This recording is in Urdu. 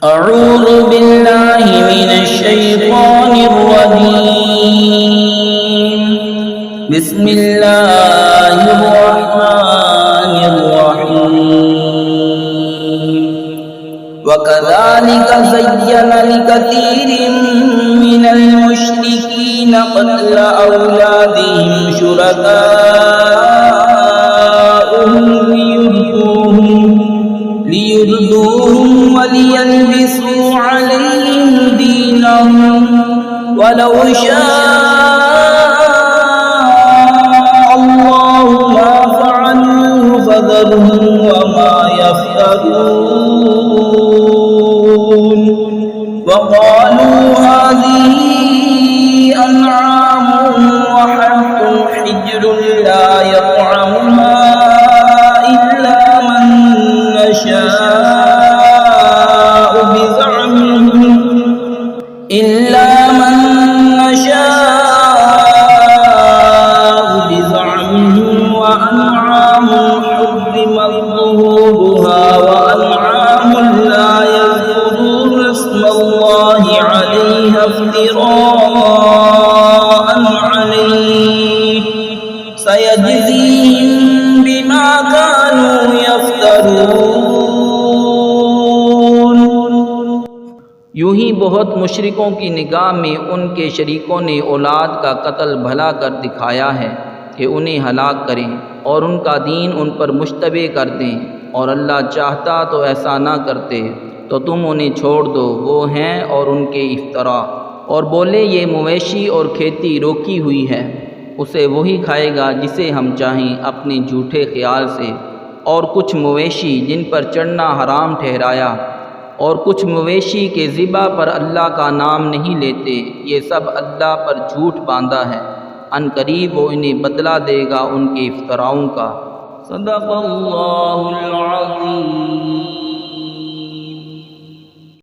أعوذ بالله من الشيطان الرجيم. بسم الله الرحمن الرحيم. وكذلك زين لكثير من المشركين قتل أولادهم شركاؤهم ليردوهم وليلبسوا عليهم دينهم ولو شاء الله ما فعلوه فذرهم وما يفترون. وقالوا هذه أنعام وحرث حجر لا يطعمها إلا من نشاء بزعمهم وأنعام حرمت ظهورها وأنعام لا يذكرون اسم الله عليها افتراء عليه سيجزيهم بما كانوا يفترون. یوں ہی بہت مشرکوں کی نگاہ میں ان کے شریکوں نے اولاد کا قتل بھلا کر دکھایا ہے کہ انہیں ہلاک کریں اور ان کا دین ان پر مشتبہ کر دیں، اور اللہ چاہتا تو ایسا نہ کرتے. تو تم انہیں چھوڑ دو، وہ ہیں اور ان کے افطرا. اور بولے یہ مویشی اور کھیتی روکی ہوئی ہے، اسے وہی کھائے گا جسے ہم چاہیں اپنے جھوٹے خیال سے، اور کچھ مویشی جن پر چڑھنا حرام ٹھہرایا، اور کچھ مویشی کے ذبح پر اللہ کا نام نہیں لیتے، یہ سب اللہ پر جھوٹ باندھا ہے. ان قریب وہ انہیں بدلہ دے گا ان کے افطراؤں کا. صدق اللہ